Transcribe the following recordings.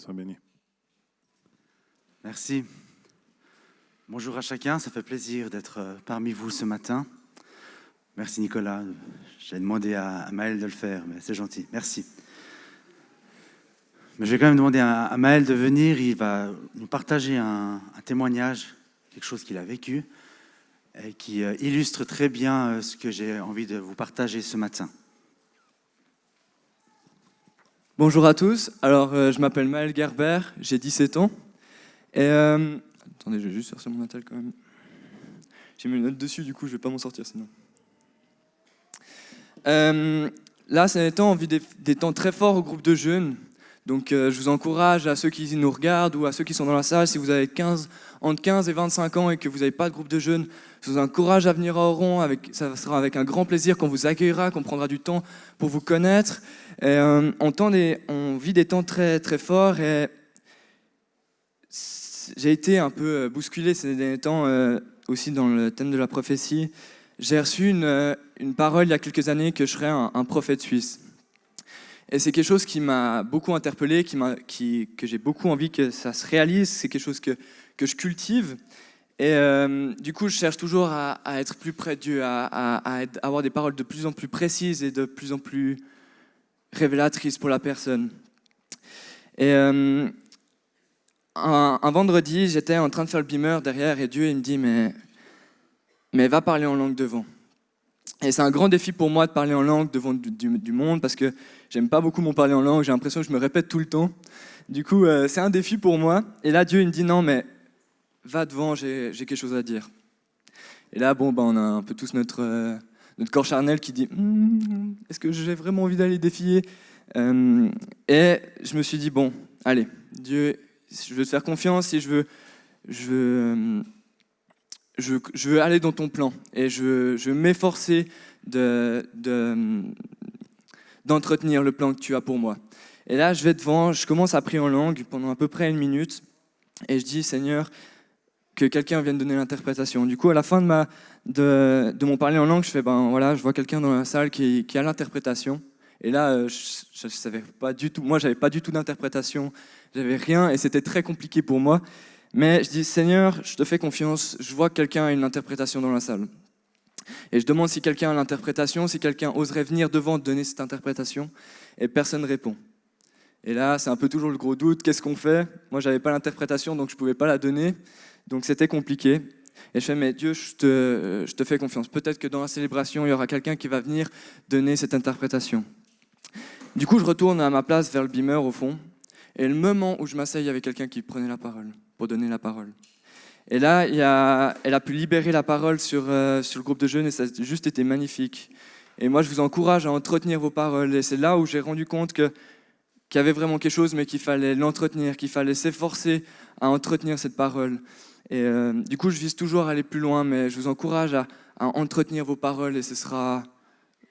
Sois béni. Merci. Bonjour à chacun, ça fait plaisir d'être parmi vous ce matin. Merci Nicolas, j'ai demandé à Maël de le faire, mais c'est gentil, merci. Mais je vais quand même demander à Maël de venir, il va nous partager un témoignage, quelque chose qu'il a vécu, et qui illustre très bien ce que j'ai envie de vous partager ce matin. Bonjour à tous, alors je m'appelle Maël Gerber, j'ai 17 ans. Et attendez, je vais juste sortir mon attel quand même. J'ai mis une note dessus, du coup je vais pas m'en sortir sinon. Là, ces temps, on vit des temps très forts au groupe de jeunes. Donc je vous encourage, à ceux qui nous regardent ou à ceux qui sont dans la salle, si vous avez entre 15 et 25 ans et que vous n'avez pas de groupe de jeunes, je vous encourage à venir à Oron. Ça sera avec un grand plaisir qu'on vous accueillera, qu'on prendra du temps pour vous connaître. Et, on vit des temps très, très forts et j'ai été un peu bousculé ces derniers temps aussi dans le thème de la prophétie. J'ai reçu une parole il y a quelques années que je serais un prophète suisse. Et c'est quelque chose qui m'a beaucoup interpellé, que j'ai beaucoup envie que ça se réalise. C'est quelque chose que je cultive. Et du coup, je cherche toujours à être plus près de Dieu, à avoir des paroles de plus en plus précises et de plus en plus révélatrices pour la personne. Et un vendredi, j'étais en train de faire le beamer derrière et Dieu il me dit mais va parler en langue devant. Et c'est un grand défi pour moi de parler en langue devant du monde parce que j'aime pas beaucoup mon parler en langue, j'ai l'impression que je me répète tout le temps. Du coup, c'est un défi pour moi. Et là, Dieu il me dit non, mais va devant, j'ai quelque chose à dire. Et là, on a un peu tous notre corps charnel qui dit est-ce que j'ai vraiment envie d'aller défier Et je me suis dit bon, allez, Dieu, je veux te faire confiance et je veux aller dans ton plan et je veux m'efforcer d'entretenir le plan que tu as pour moi. Et là, je vais devant, je commence à prier en langue pendant à peu près 1 minute et je dis, Seigneur, que quelqu'un vienne donner l'interprétation. Du coup, à la fin de mon parler en langue, je fais, je vois quelqu'un dans la salle qui a l'interprétation. Et là, je savais pas du tout, moi, j'avais pas du tout d'interprétation, j'avais rien et c'était très compliqué pour moi. Mais je dis, Seigneur, je te fais confiance, je vois que quelqu'un a une interprétation dans la salle. Et je demande si quelqu'un a l'interprétation, si quelqu'un oserait venir devant donner cette interprétation, et personne ne répond. Et là, c'est un peu toujours le gros doute, qu'est-ce qu'on fait ? Moi, je n'avais pas l'interprétation, donc je ne pouvais pas la donner, donc c'était compliqué. Et je fais, mais Dieu, je te fais confiance. Peut-être que dans la célébration, il y aura quelqu'un qui va venir donner cette interprétation. Du coup, je retourne à ma place vers le beamer au fond, et le moment où je m'asseye, il y avait quelqu'un qui prenait la parole, pour donner la parole. Et là, elle a pu libérer la parole sur le groupe de jeunes et ça a juste été magnifique. Et moi, je vous encourage à entretenir vos paroles. Et c'est là où j'ai rendu compte qu'il y avait vraiment quelque chose, mais qu'il fallait l'entretenir, qu'il fallait s'efforcer à entretenir cette parole. Et du coup, je vise toujours à aller plus loin, mais je vous encourage à entretenir vos paroles et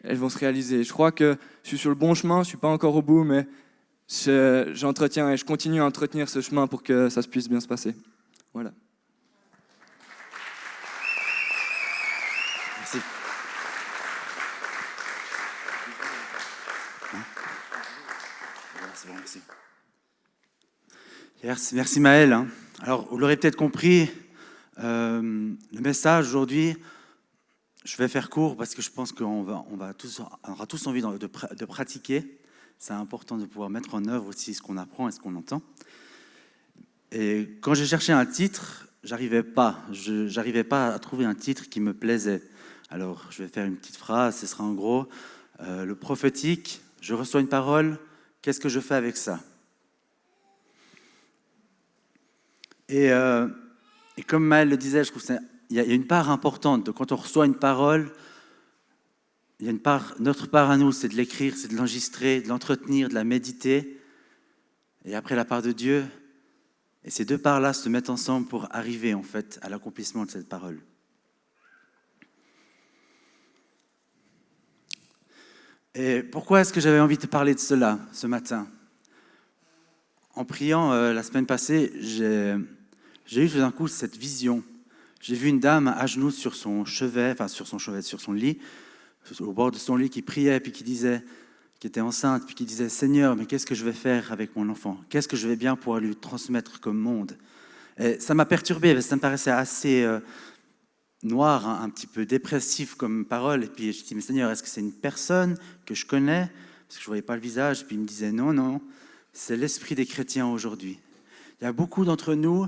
elles vont se réaliser. Je crois que je suis sur le bon chemin, je ne suis pas encore au bout, mais j'entretiens et je continue à entretenir ce chemin pour que ça puisse bien se passer. Voilà. Merci. C'est bon, merci. Merci Maël. Alors, vous l'aurez peut-être compris, le message aujourd'hui, je vais faire court parce que je pense qu'on aura tous envie de pratiquer. C'est important de pouvoir mettre en œuvre aussi ce qu'on apprend et ce qu'on entend. Et quand j'ai cherché un titre, j'arrivais pas à trouver un titre qui me plaisait. Alors, je vais faire une petite phrase, ce sera en gros, le prophétique, je reçois une parole, qu'est-ce que je fais avec ça ? Et comme Maël le disait, je trouve qu'il y a une part importante. Donc, quand on reçoit une parole, il y a notre part à nous, c'est de l'écrire, c'est de l'enregistrer, de l'entretenir, de la méditer. Et après, la part de Dieu. Et ces deux parts-là se mettent ensemble pour arriver, en fait, à l'accomplissement de cette parole. Et pourquoi est-ce que j'avais envie de te parler de cela ce matin ? En priant la semaine passée, j'ai eu tout d'un coup cette vision. J'ai vu une dame à genoux sur son lit, au bord de son lit, qui priait, puis qui qui était enceinte, puis qui disait « Seigneur, mais qu'est-ce que je vais faire avec mon enfant? Qu'est-ce que je vais bien pouvoir lui transmettre comme monde ?» Et ça m'a perturbé, parce que ça me paraissait assez noir, hein, un petit peu dépressif comme parole. Et puis je dis « Mais Seigneur, est-ce que c'est une personne que je connais ?» Parce que je ne voyais pas le visage. Puis il me disait « Non, non, c'est l'esprit des chrétiens aujourd'hui. » Il y a beaucoup d'entre nous,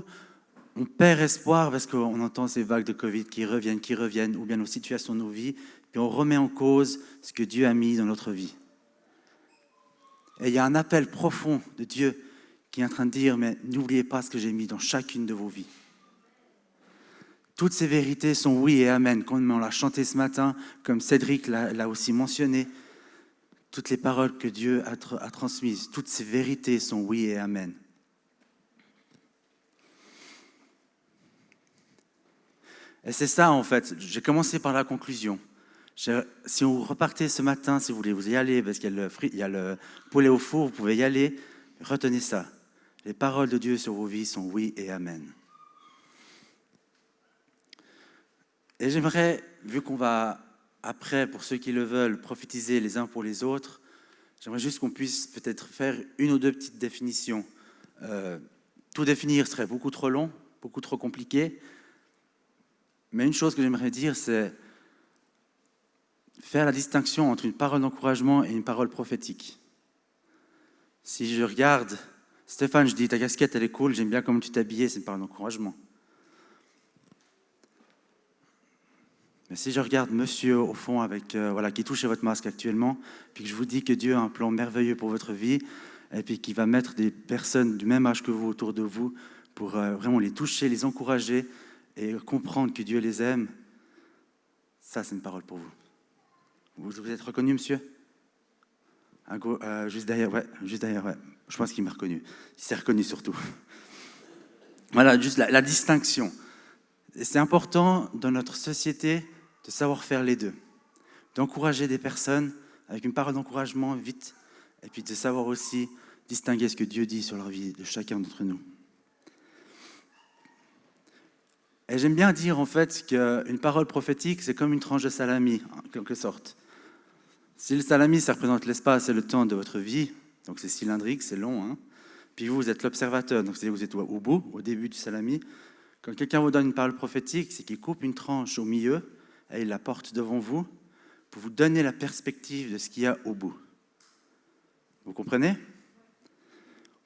on perd espoir parce qu'on entend ces vagues de Covid qui reviennent, ou bien nos situations de nos vies, puis on remet en cause ce que Dieu a mis dans notre vie. Et il y a un appel profond de Dieu qui est en train de dire, mais n'oubliez pas ce que j'ai mis dans chacune de vos vies. Toutes ces vérités sont oui et amen. Comme on l'a chanté ce matin, comme Cédric l'a aussi mentionné, toutes les paroles que Dieu a transmises, toutes ces vérités sont oui et amen. Et c'est ça, en fait. J'ai commencé par la conclusion. Si vous repartez ce matin, si vous voulez, vous y allez, parce qu'il y a le poulet au four, vous pouvez y aller. Retenez ça. Les paroles de Dieu sur vos vies sont oui et amen. Et j'aimerais, vu qu'on va, après, pour ceux qui le veulent, prophétiser les uns pour les autres, j'aimerais juste qu'on puisse peut-être faire une ou deux petites définitions. Tout définir serait beaucoup trop long, beaucoup trop compliqué. Mais une chose que j'aimerais dire, c'est faire la distinction entre une parole d'encouragement et une parole prophétique. Si je regarde, Stéphane, je dis, ta casquette, elle est cool, j'aime bien comment tu t'es habillé, c'est une parole d'encouragement. Mais si je regarde monsieur au fond avec, qui touche à votre masque actuellement, puis que je vous dis que Dieu a un plan merveilleux pour votre vie, et puis qu'il va mettre des personnes du même âge que vous autour de vous pour vraiment les toucher, les encourager et comprendre que Dieu les aime, ça c'est une parole pour vous. Vous êtes reconnu, monsieur? Juste derrière, ouais. Je pense qu'il m'a reconnu. Il s'est reconnu surtout. Voilà, juste la distinction. Et c'est important dans notre société de savoir faire les deux. D'encourager des personnes avec une parole d'encouragement vite, et puis de savoir aussi distinguer ce que Dieu dit sur la vie de chacun d'entre nous. Et j'aime bien dire en fait qu'une parole prophétique, c'est comme une tranche de salami, en quelque sorte. Si le salami, ça représente l'espace et le temps de votre vie, donc c'est cylindrique, c'est long, hein. Puis vous êtes l'observateur, donc c'est-à-dire vous êtes au bout, au début du salami. Quand quelqu'un vous donne une parole prophétique, c'est qu'il coupe une tranche au milieu et il la porte devant vous pour vous donner la perspective de ce qu'il y a au bout. Vous comprenez?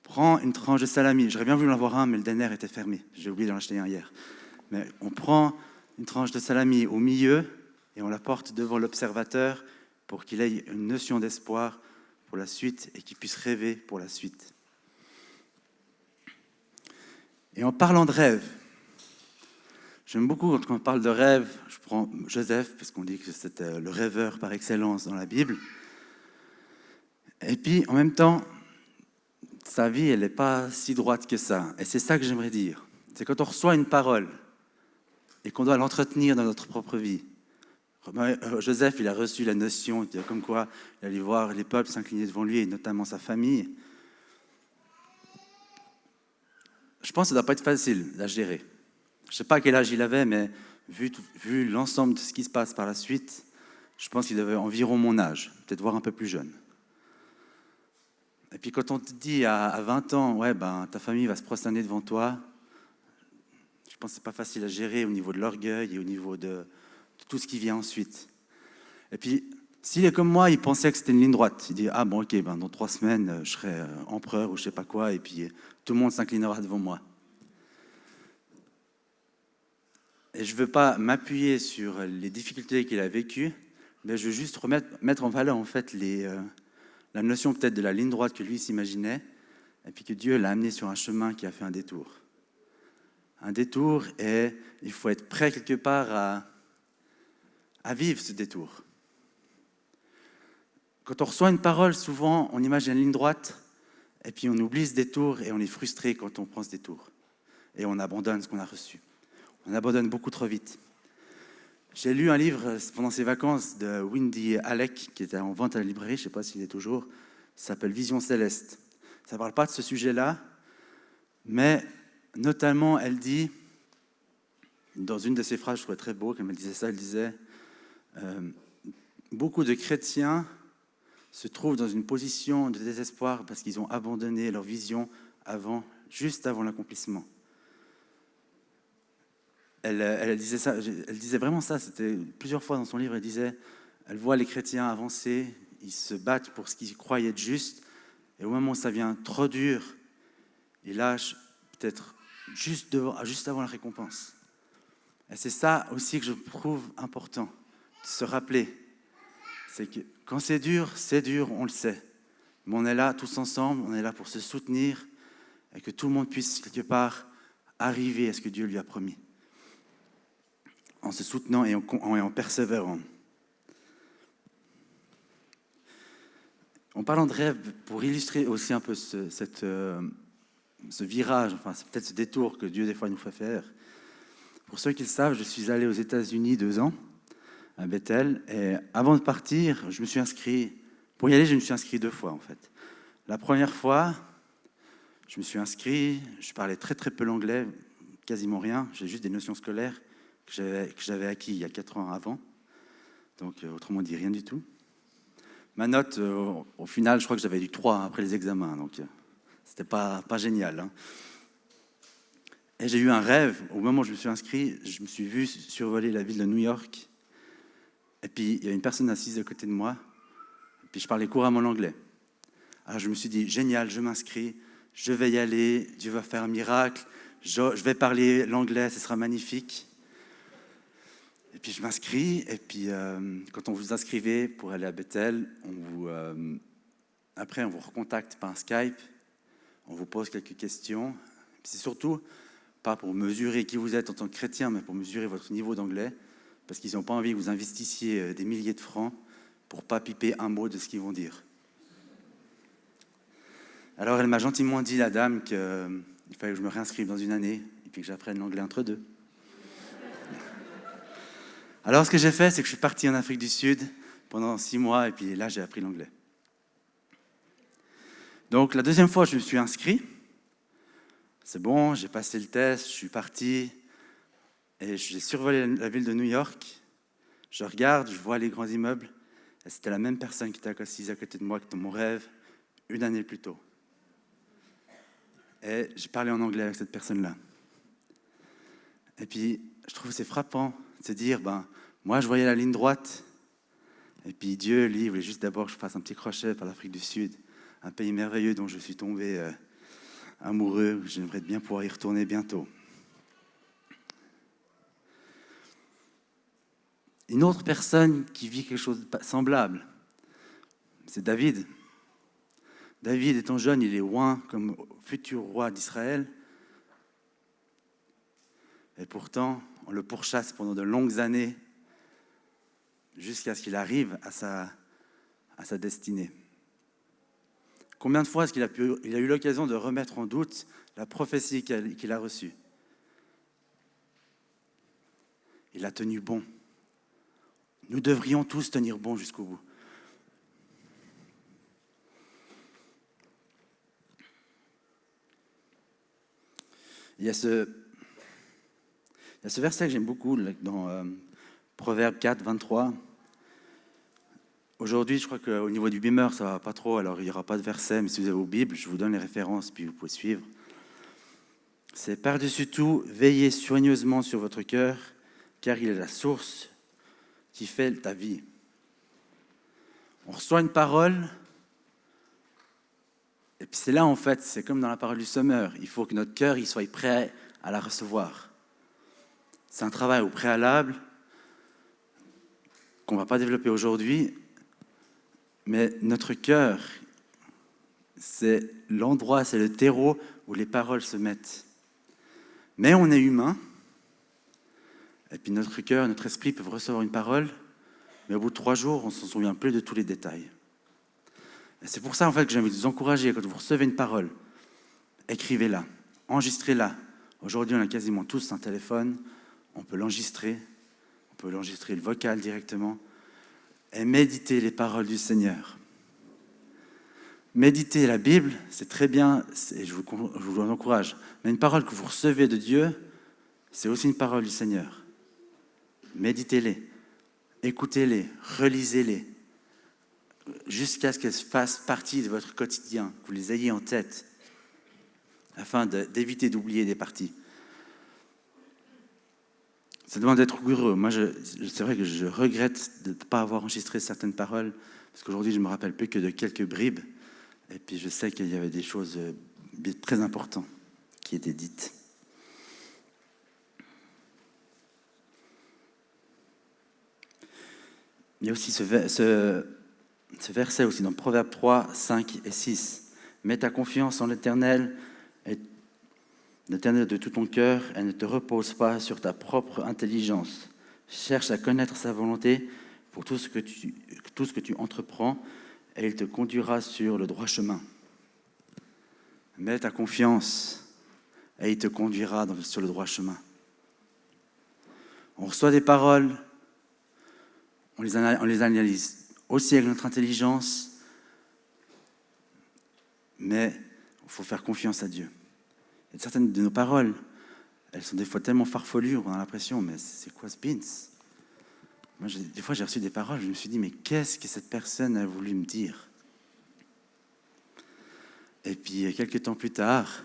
Prends une tranche de salami. J'aurais bien voulu en avoir un, mais le diner était fermé. J'ai oublié d'en acheter un hier. Mais on prend une tranche de salami au milieu et on la porte devant l'observateur pour qu'il ait une notion d'espoir pour la suite et qu'il puisse rêver pour la suite. Et en parlant de rêve, j'aime beaucoup quand on parle de rêve, je prends Joseph, parce qu'on dit que c'était le rêveur par excellence dans la Bible. Et puis, en même temps, sa vie, elle n'est pas si droite que ça. Et c'est ça que j'aimerais dire. C'est quand on reçoit une parole et qu'on doit l'entretenir dans notre propre vie. Joseph, il a reçu la notion, comme quoi il allait voir les peuples s'incliner devant lui, et notamment sa famille. Je pense que ça ne doit pas être facile à gérer. Je ne sais pas quel âge il avait, mais vu l'ensemble de ce qui se passe par la suite, je pense qu'il avait environ mon âge, peut-être voire un peu plus jeune. Et puis quand on te dit à 20 ans, ouais, ta famille va se prosterner devant toi, je pense que ce n'est pas facile à gérer au niveau de l'orgueil et au niveau de tout ce qui vient ensuite. Et puis, s'il est comme moi, il pensait que c'était une ligne droite. Il dit, dans 3 semaines, je serai empereur ou je ne sais pas quoi, et puis tout le monde s'inclinera devant moi. Et je ne veux pas m'appuyer sur les difficultés qu'il a vécues, mais je veux juste mettre en valeur en fait la notion peut-être de la ligne droite que lui s'imaginait, et puis que Dieu l'a amené sur un chemin qui a fait un détour. Un détour, et il faut être prêt quelque part à vivre ce détour. Quand on reçoit une parole, souvent on imagine une ligne droite, et puis on oublie ce détour, et on est frustré quand on prend ce détour. Et on abandonne ce qu'on a reçu. On abandonne beaucoup trop vite. J'ai lu un livre pendant ces vacances de Wendy Alec, qui était en vente à la librairie, je ne sais pas s'il est toujours, ça s'appelle Vision Céleste. Ça ne parle pas de ce sujet-là, mais notamment elle dit, dans une de ses phrases, je trouvais très beau, quand elle disait ça, elle disait beaucoup de chrétiens se trouvent dans une position de désespoir parce qu'ils ont abandonné leur vision juste avant l'accomplissement. Elle disait ça, elle disait vraiment ça, c'était plusieurs fois dans son livre, elle voit les chrétiens avancer, ils se battent pour ce qu'ils croient être juste, et au moment où ça devient trop dur, ils lâchent peut-être juste avant la récompense. Et c'est ça aussi que je trouve important, de se rappeler. C'est que quand c'est dur, on le sait. Mais on est là tous ensemble, on est là pour se soutenir et que tout le monde puisse quelque part arriver à ce que Dieu lui a promis. En se soutenant et en persévérant. En parlant de rêve, pour illustrer aussi un peu ce virage, enfin c'est peut-être ce détour que Dieu des fois nous fait faire. Pour ceux qui le savent, je suis allé aux États-Unis 2 ans, à Bethel, et avant de partir, je me suis inscrit. Pour y aller, je me suis inscrit 2 fois en fait. La première fois, je me suis inscrit, je parlais très très peu l'anglais, quasiment rien, j'ai juste des notions scolaires que j'avais acquis il y a 4 ans avant, donc autrement dit rien du tout. Ma note, au final, je crois que j'avais eu 3 après les examens, donc c'était pas génial. Hein. Et j'ai eu un rêve, au moment où je me suis inscrit, je me suis vu survoler la ville de New York. Et puis, il y a une personne assise à côté de moi. Et puis, je parlais couramment l'anglais. Alors, je me suis dit, génial, je m'inscris, je vais y aller, Dieu va faire un miracle, je vais parler l'anglais, ce sera magnifique. Et puis, je m'inscris, et puis, quand on vous inscrivez pour aller à Bethel, après, on vous recontacte par Skype, on vous pose quelques questions. C'est surtout pas pour mesurer qui vous êtes en tant que chrétien, mais pour mesurer votre niveau d'anglais, parce qu'ils n'ont pas envie que vous investissiez des milliers de francs pour pas piper un mot de ce qu'ils vont dire. Alors elle m'a gentiment dit, la dame, qu'il fallait que je me réinscrive dans une année, et puis que j'apprenne l'anglais entre deux. Alors ce que j'ai fait, c'est que je suis parti en Afrique du Sud pendant 6 mois, et puis là j'ai appris l'anglais. Donc la deuxième fois, je me suis inscrit. C'est bon, j'ai passé le test, je suis parti et j'ai survolé la ville de New York. Je regarde, je vois les grands immeubles et c'était la même personne qui était assise à côté de moi que dans mon rêve 1 année plus tôt. Et j'ai parlé en anglais avec cette personne-là. Et puis, je trouve que c'est frappant de se dire, moi je voyais la ligne droite et puis Dieu, lui, voulait juste d'abord que je fasse un petit crochet par l'Afrique du Sud, un pays merveilleux dont je suis tombé amoureux, j'aimerais bien pouvoir y retourner bientôt. Une autre personne qui vit quelque chose de semblable, c'est David. David, étant jeune, il est oint comme futur roi d'Israël. Et pourtant, on le pourchasse pendant de longues années jusqu'à ce qu'il arrive à sa destinée. Combien de fois est-ce qu'il a eu l'occasion de remettre en doute la prophétie qu'il a reçue? Il a tenu bon. Nous devrions tous tenir bon jusqu'au bout. Il y a ce verset que j'aime beaucoup dans Proverbe 4, 23. Aujourd'hui, je crois qu'au niveau du beamer, ça ne va pas trop, alors il n'y aura pas de verset, mais si vous avez vos Bibles, je vous donne les références, puis vous pouvez suivre. C'est par-dessus tout, veillez soigneusement sur votre cœur, car il est la source qui fait ta vie. On reçoit une parole, et puis c'est là, en fait, c'est comme dans la parole du Sommeur, il faut que notre cœur il soit prêt à la recevoir. C'est un travail au préalable qu'on ne va pas développer aujourd'hui, mais notre cœur, c'est l'endroit, c'est le terreau où les paroles se mettent. Mais on est humain, et puis notre cœur, notre esprit peuvent recevoir une parole, mais au bout de 3 jours, on ne s'en souvient plus de tous les détails. Et c'est pour ça en fait, que j'ai envie de vous encourager, quand vous recevez une parole, écrivez-la, enregistrez-la. Aujourd'hui, on a quasiment tous un téléphone, on peut l'enregistrer le vocal directement, et méditez les paroles du Seigneur. Méditer la Bible, c'est très bien, et je vous encourage. Mais une parole que vous recevez de Dieu, c'est aussi une parole du Seigneur. Méditez-les, écoutez-les, relisez-les. jusqu'à ce qu'elles fassent partie de votre quotidien, que vous les ayez en tête, afin d'éviter d'oublier des parties. Ça demande d'être rigoureux. Moi, c'est vrai que je regrette de ne pas avoir enregistré certaines paroles, parce qu'aujourd'hui, je ne me rappelle plus que de quelques bribes, et puis je sais qu'il y avait des choses très importantes qui étaient dites. Il y a aussi ce verset aussi dans Proverbes 3, 5 et 6. « Mets ta confiance en l'Éternel, l'Éternel de tout ton cœur, et ne te repose pas sur ta propre intelligence. Cherche à connaître sa volonté pour tout ce que tu entreprends, et il te conduira sur le droit chemin. » Mets ta confiance, et il te conduira sur le droit chemin. On reçoit des paroles, on les analyse aussi avec notre intelligence, mais il faut faire confiance à Dieu. Et certaines de nos paroles, elles sont des fois tellement farfelues, on a l'impression, mais c'est quoi ce pins? Moi, des fois, j'ai reçu des paroles, je me suis dit, mais qu'est-ce que cette personne a voulu me dire? Et puis, quelques temps plus tard,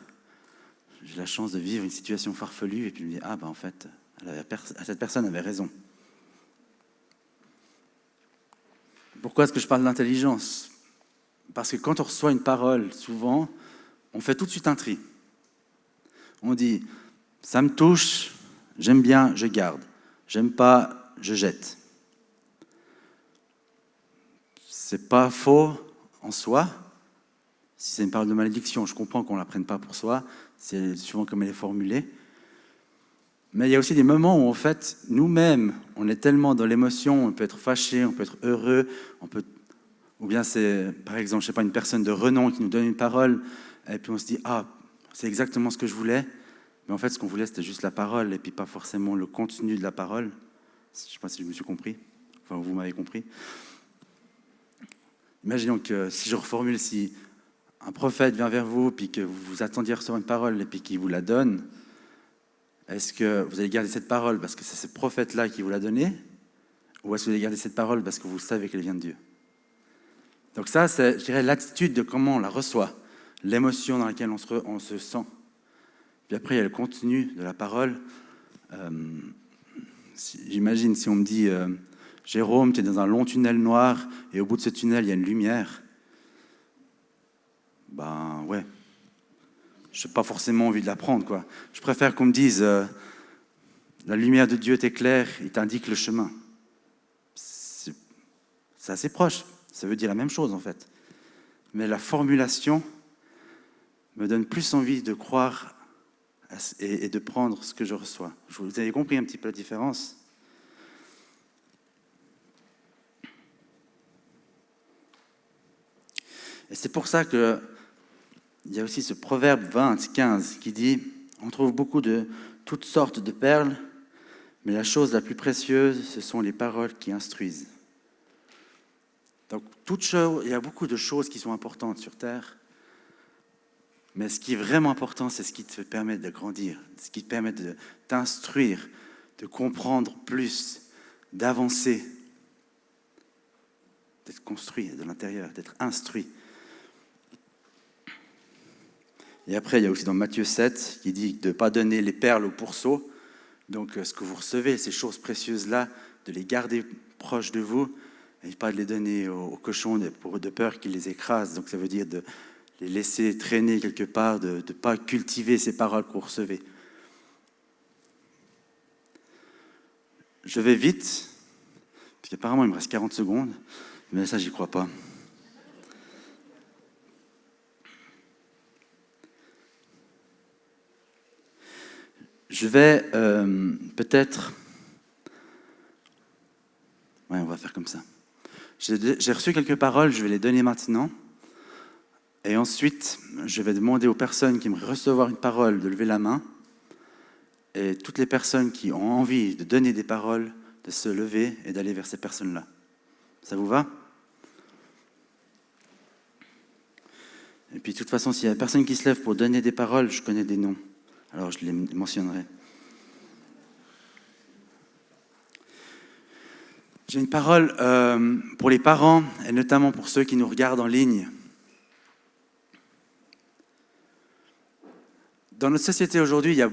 j'ai la chance de vivre une situation farfelue, et puis je me dis, en fait, cette personne avait raison. Pourquoi est-ce que je parle d'intelligence? Parce que quand on reçoit une parole, souvent, on fait tout de suite un tri. On dit, ça me touche, j'aime bien, je garde. J'aime pas, je jette. C'est pas faux en soi. Si c'est une parole de malédiction, je comprends qu'on ne la prenne pas pour soi. C'est souvent comme elle est formulée. Mais il y a aussi des moments où, en fait, nous-mêmes, on est tellement dans l'émotion, on peut être fâché, on peut être heureux, ou bien c'est, par exemple, je sais pas, une personne de renom qui nous donne une parole, et puis on se dit, c'est exactement ce que je voulais, mais en fait, ce qu'on voulait, c'était juste la parole, et puis pas forcément le contenu de la parole. Je sais pas si je me suis compris, enfin, vous m'avez compris. Imaginons que, si je reformule, si un prophète vient vers vous, puis que vous vous attendiez à recevoir une parole, et puis qu'il vous la donne, est-ce que vous allez garder cette parole parce que c'est ce prophète-là qui vous l'a donnée, ou est-ce que vous allez garder cette parole parce que vous savez qu'elle vient de Dieu? Donc ça, c'est, je dirais, l'attitude de comment on la reçoit, l'émotion dans laquelle on se sent. Puis après, il y a le contenu de la parole. J'imagine si on me dit « Jérôme, tu es dans un long tunnel noir, et au bout de ce tunnel, il y a une lumière. » Ben ouais. Je n'ai pas forcément envie de la prendre, quoi. Je préfère qu'on me dise la lumière de Dieu t'éclaire, il t'indique le chemin. C'est assez proche, ça veut dire la même chose en fait. Mais la formulation me donne plus envie de croire et de prendre ce que je reçois. Vous avez compris un petit peu la différence? Et c'est pour ça que il y a aussi ce proverbe 20, 15 qui dit « On trouve beaucoup de toutes sortes de perles, mais la chose la plus précieuse, ce sont les paroles qui instruisent. » Donc, il y a beaucoup de choses qui sont importantes sur Terre, mais ce qui est vraiment important, c'est ce qui te permet de grandir, ce qui te permet de t'instruire, de comprendre plus, d'avancer, d'être construit de l'intérieur, d'être instruit. Et après, il y a aussi dans Matthieu 7 qui dit de ne pas donner les perles aux pourceaux. Donc, ce que vous recevez, ces choses précieuses-là, de les garder proches de vous et pas de les donner aux cochons de peur qu'ils les écrasent. Donc, ça veut dire de les laisser traîner quelque part, de ne pas cultiver ces paroles que vous recevez. Je vais vite, parce qu'apparemment, il me reste 40 secondes, mais ça, j'y crois pas. Je vais peut-être... Ouais, on va faire comme ça. J'ai reçu quelques paroles, je vais les donner maintenant. Et ensuite, je vais demander aux personnes qui aimeraient recevoir une parole de lever la main. Et toutes les personnes qui ont envie de donner des paroles, de se lever et d'aller vers ces personnes-là. Ça vous va? Et puis, de toute façon, s'il y a personne qui se lève pour donner des paroles, je connais des noms. Alors, je les mentionnerai. J'ai une parole pour les parents et notamment pour ceux qui nous regardent en ligne. Dans notre société aujourd'hui, il y a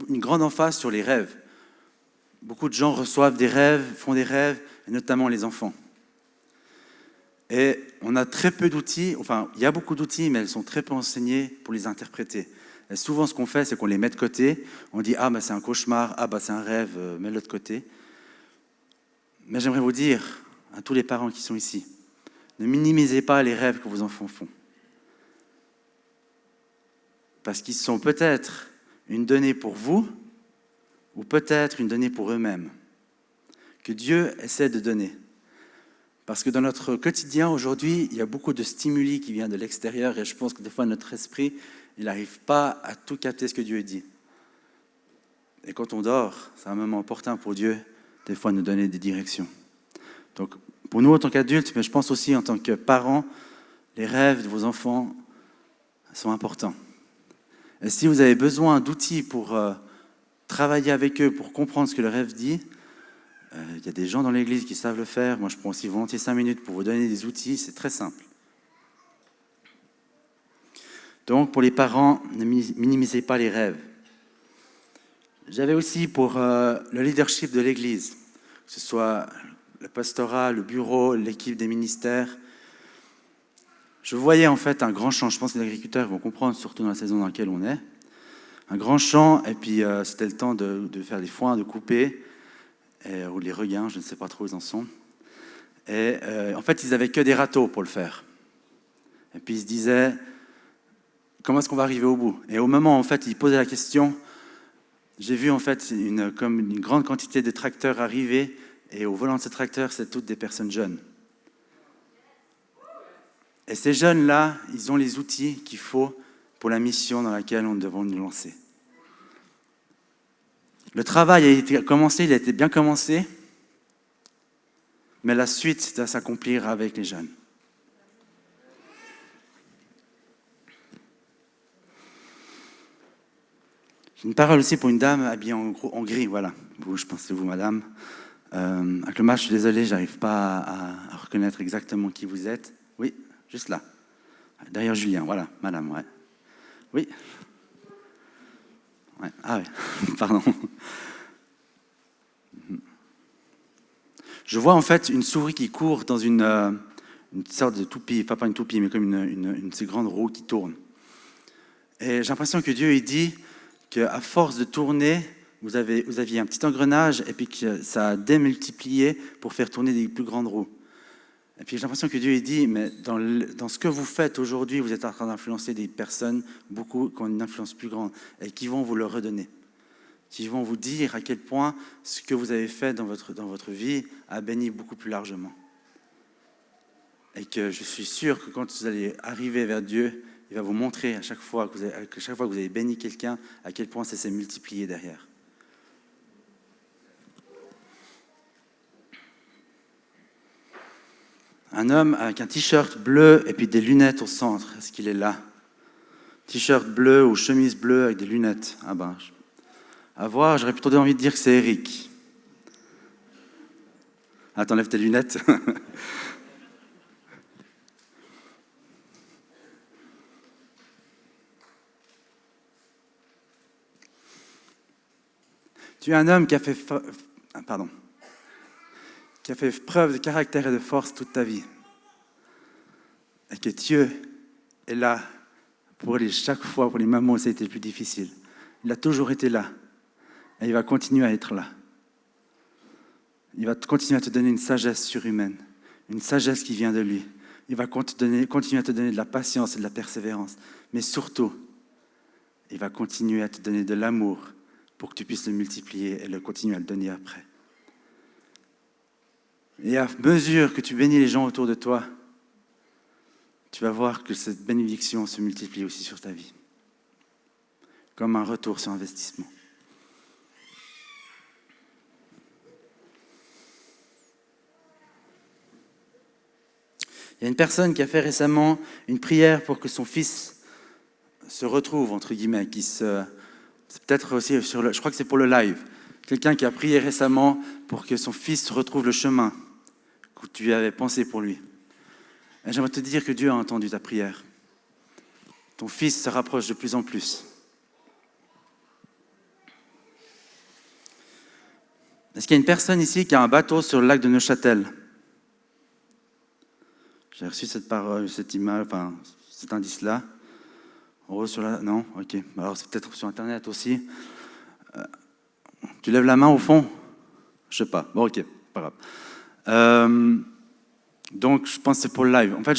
une grande emphase sur les rêves. Beaucoup de gens reçoivent des rêves, font des rêves, et notamment les enfants. Et on a très peu d'outils, enfin, il y a beaucoup d'outils, mais elles sont très peu enseignées pour les interpréter. Et souvent, ce qu'on fait, c'est qu'on les met de côté. On dit, ah, bah, c'est un cauchemar, ah, bah, c'est un rêve, mets-le de côté. Mais j'aimerais vous dire, à tous les parents qui sont ici, ne minimisez pas les rêves que vos enfants font. Parce qu'ils sont peut-être une donnée pour vous, ou peut-être une donnée pour eux-mêmes, que Dieu essaie de donner. Parce que dans notre quotidien aujourd'hui, il y a beaucoup de stimuli qui viennent de l'extérieur et je pense que des fois notre esprit, il n'arrive pas à tout capter ce que Dieu dit. Et quand on dort, c'est un moment opportun pour Dieu, des fois, nous donner des directions. Donc, pour nous en tant qu'adultes, mais je pense aussi en tant que parents, les rêves de vos enfants sont importants. Et si vous avez besoin d'outils pour travailler avec eux, pour comprendre ce que le rêve dit, il y a des gens dans l'église qui savent le faire. Moi, je prends aussi volontiers 5 minutes pour vous donner des outils. C'est très simple. Donc, pour les parents, ne minimisez pas les rêves. J'avais aussi pour le leadership de l'église, que ce soit le pastorat, le bureau, l'équipe des ministères. Je voyais en fait un grand champ. Je pense que les agriculteurs vont comprendre, surtout dans la saison dans laquelle on est. Un grand champ, et puis c'était le temps de faire des foins, de couper, ou les regains, je ne sais pas trop où ils en sont. Et en fait, ils n'avaient que des râteaux pour le faire. Et puis ils se disaient, comment est-ce qu'on va arriver au bout? Et au moment où en fait, ils posaient la question, j'ai vu en fait comme une grande quantité de tracteurs arriver, et au volant de ces tracteurs, c'est toutes des personnes jeunes. Et ces jeunes-là, ils ont les outils qu'il faut pour la mission dans laquelle nous devons nous lancer. Le travail a été commencé, il a été bien commencé, mais la suite doit s'accomplir avec les jeunes. J'ai une parole aussi pour une dame habillée en gris, voilà. Vous, je pense que c'est vous, madame. Avec le match, je suis désolé, je n'arrive pas à reconnaître exactement qui vous êtes. Oui, juste là. Derrière Julien, voilà, madame, ouais. Oui. Ouais. Ah oui, pardon. Je vois en fait une souris qui court dans une sorte de toupie, enfin pas une toupie, mais comme une de ces grandes roues qui tournent. Et j'ai l'impression que Dieu il dit qu'à force de tourner, vous aviez un petit engrenage et puis que ça a démultiplié pour faire tourner des plus grandes roues. Et puis j'ai l'impression que Dieu il dit, mais dans ce que vous faites aujourd'hui, vous êtes en train d'influencer des personnes, beaucoup qui ont une influence plus grande, et qui vont vous le redonner. Qui vont vous dire à quel point ce que vous avez fait dans votre vie a béni beaucoup plus largement. Et que je suis sûr que quand vous allez arriver vers Dieu, il va vous montrer à chaque fois que vous avez béni quelqu'un, à quel point ça s'est multiplié derrière. Un homme avec un t-shirt bleu et puis des lunettes au centre, est-ce qu'il est là? T-shirt bleu ou chemise bleue avec des lunettes. Ah ben, à voir, j'aurais plutôt envie de dire que c'est Eric. Ah, t'enlèves tes lunettes. Tu es un homme qui a fait preuve de caractère et de force toute ta vie. Et que Dieu est là chaque fois pour les moments où ça a été le plus difficile. Il a toujours été là. Et il va continuer à être là. Il va continuer à te donner une sagesse surhumaine, une sagesse qui vient de lui. Il va continuer à te donner de la patience et de la persévérance. Mais surtout, il va continuer à te donner de l'amour pour que tu puisses le multiplier et le continuer à le donner après. Et à mesure que tu bénis les gens autour de toi, tu vas voir que cette bénédiction se multiplie aussi sur ta vie. Comme un retour sur investissement. Il y a une personne qui a fait récemment une prière pour que son fils se retrouve, entre guillemets, c'est peut-être aussi je crois que c'est pour le live, Quelqu'un qui a prié récemment pour que son fils retrouve le chemin que tu avais pensé pour lui. Et j'aimerais te dire que Dieu a entendu ta prière. Ton fils se rapproche de plus en plus. Est-ce qu'il y a une personne ici qui a un bateau sur le lac de Neuchâtel? J'ai reçu cette parole, cette image, enfin, cet indice-là. En haut sur la... Non? Ok. Alors c'est peut-être sur Internet aussi. Tu lèves la main au fond? Je sais pas. Bon, ok, pas grave. Donc, je pense que c'est pour le live. En fait,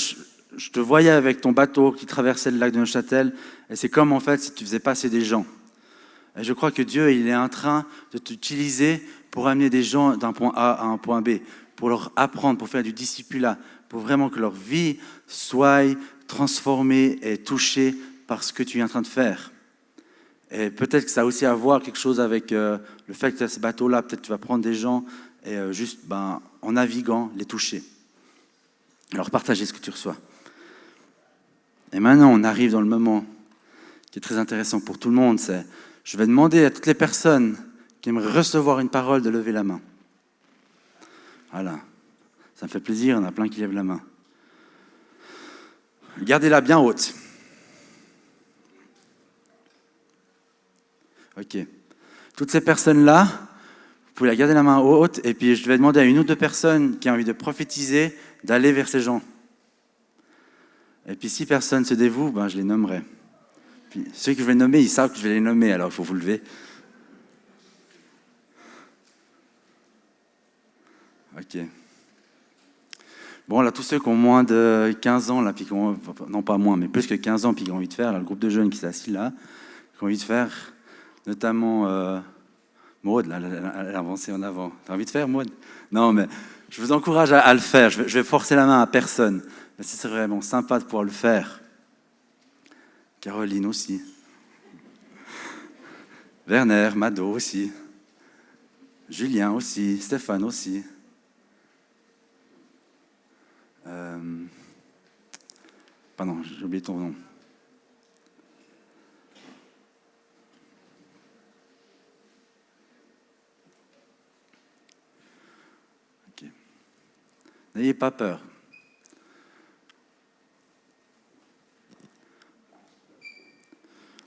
je te voyais avec ton bateau qui traversait le lac de Neuchâtel, et c'est comme, en fait, si tu faisais passer des gens. Et je crois que Dieu, il est en train de t'utiliser pour amener des gens d'un point A à un point B, pour leur apprendre, pour faire du discipulat, pour vraiment que leur vie soit transformée et touchée par ce que tu es en train de faire. Et peut-être que ça a aussi à voir quelque chose avec le fait que tu as ce bateau-là. Peut-être que tu vas prendre des gens et juste en naviguant, les toucher. Alors partager ce que tu reçois. Et maintenant, on arrive dans le moment qui est très intéressant pour tout le monde. C'est, je vais demander à toutes les personnes qui aimeraient recevoir une parole de lever la main. Voilà. Ça me fait plaisir, il y en a plein qui lèvent la main. Gardez-la bien haute. Ok. Toutes ces personnes-là, vous pouvez la garder la main haute, et puis je vais demander à une ou deux personnes qui ont envie de prophétiser d'aller vers ces gens. Et puis si personne se dévoue, je les nommerai. Puis ceux que je vais nommer, ils savent que je vais les nommer, alors il faut vous lever. Ok. Bon, là, tous ceux qui ont moins de 15 ans, là, puis qui ont, non pas moins, mais plus que 15 ans, puis qui ont envie de faire, là, le groupe de jeunes qui s'est assis là, qui ont envie de faire, notamment Maud, là, elle a avancé en avant. T'as envie de faire, Maud? Non, mais je vous encourage à le faire. Je vais forcer la main à personne. Mais c'est vraiment sympa de pouvoir le faire. Caroline aussi. Werner, Mado aussi. Julien aussi. Stéphane aussi. Pardon, j'ai oublié ton nom. Ok. N'ayez pas peur.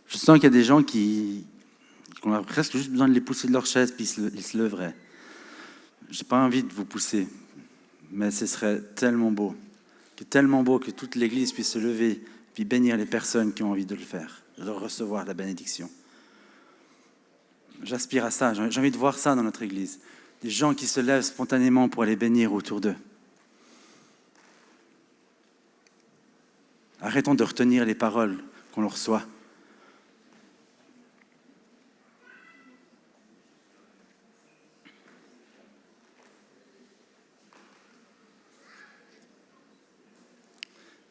Je sens qu'il y a des gens qu'on a presque juste besoin de les pousser de leur chaise, puis ils se leveraient. Je n'ai pas envie de vous pousser, mais ce serait tellement beau que toute l'Église puisse se lever, puis bénir les personnes qui ont envie de le faire, de recevoir la bénédiction. J'aspire à ça, j'ai envie de voir ça dans notre Église. Des gens qui se lèvent spontanément pour aller bénir autour d'eux. Arrêtons de retenir les paroles qu'on leur reçoit.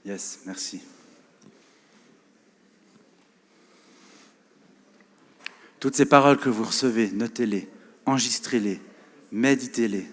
Yes, merci. Toutes ces paroles que vous recevez, notez-les, enregistrez-les, méditez-les.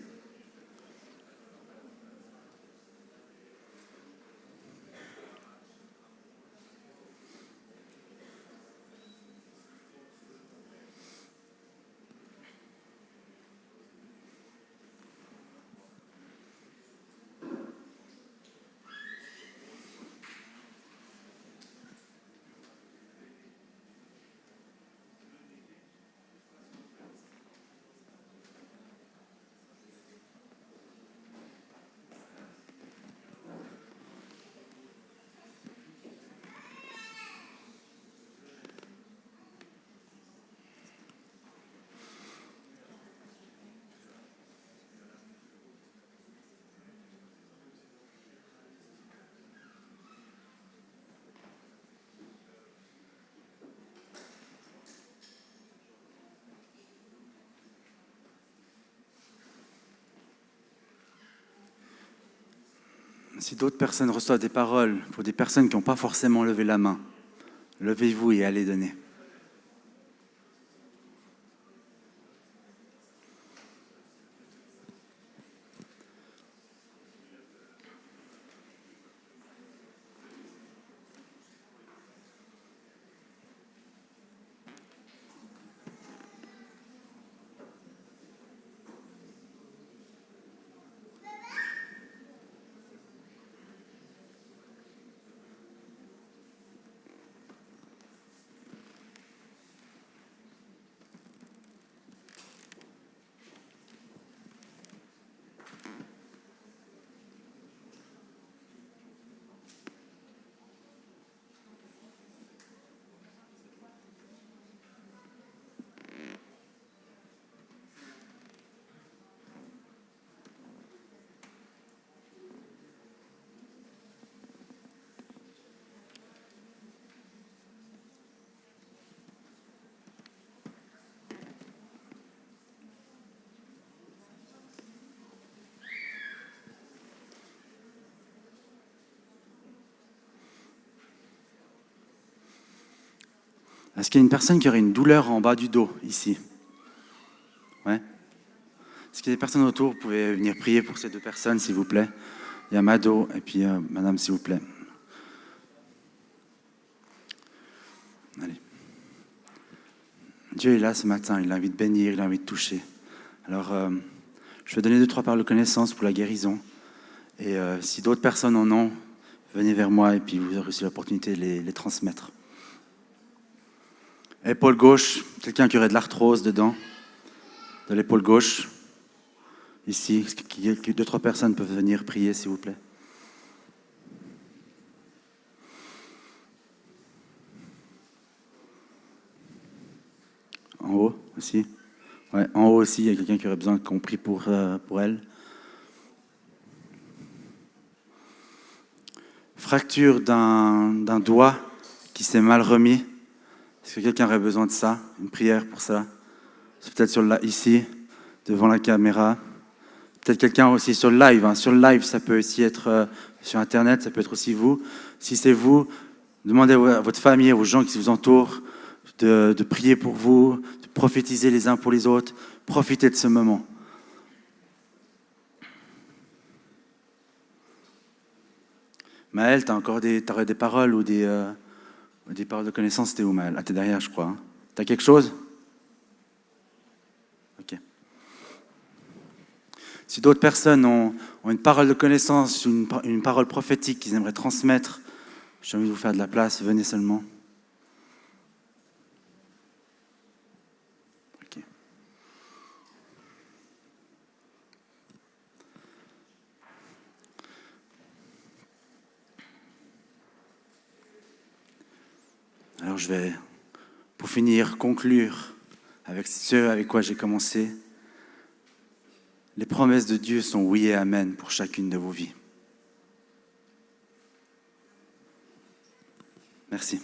Si d'autres personnes reçoivent des paroles pour des personnes qui n'ont pas forcément levé la main, levez-vous et allez donner. Est-ce qu'il y a une personne qui aurait une douleur en bas du dos, ici? Ouais. Est-ce qu'il y a des personnes autour? Vous pouvez venir prier pour ces deux personnes, s'il vous plaît. Il y a Mado et puis Madame, s'il vous plaît. Allez. Dieu est là ce matin, il a envie de bénir, il a envie de toucher. Alors, je vais donner 2-3 paroles de connaissance pour la guérison. Et si d'autres personnes en ont, venez vers moi et puis vous aurez aussi l'opportunité de les transmettre. Épaule gauche, quelqu'un qui aurait de l'arthrose dedans, de l'épaule gauche. Ici, 2-3 personnes peuvent venir prier, s'il vous plaît. En haut aussi. Ouais, en haut aussi, il y a quelqu'un qui aurait besoin qu'on prie pour elle. Fracture d'un doigt qui s'est mal remis. Est-ce que quelqu'un aurait besoin de ça? Une prière pour ça? C'est peut-être ici, devant la caméra. Peut-être quelqu'un aussi sur le live. Sur le live, ça peut aussi être sur Internet, ça peut être aussi vous. Si c'est vous, demandez à votre famille, aux gens qui vous entourent, de prier pour vous, de prophétiser les uns pour les autres. Profitez de ce moment. Maëlle, t'aurais des paroles ou des paroles de connaissance? T'es où, Maëlle? Ah, t'es derrière, je crois. T'as quelque chose? Ok. Si d'autres personnes ont une parole de connaissance, une parole prophétique qu'ils aimeraient transmettre, j'ai envie de vous faire de la place, venez seulement. Ok. Alors je vais, pour finir, conclure avec ce avec quoi j'ai commencé. Les promesses de Dieu sont oui et amen pour chacune de vos vies. Merci.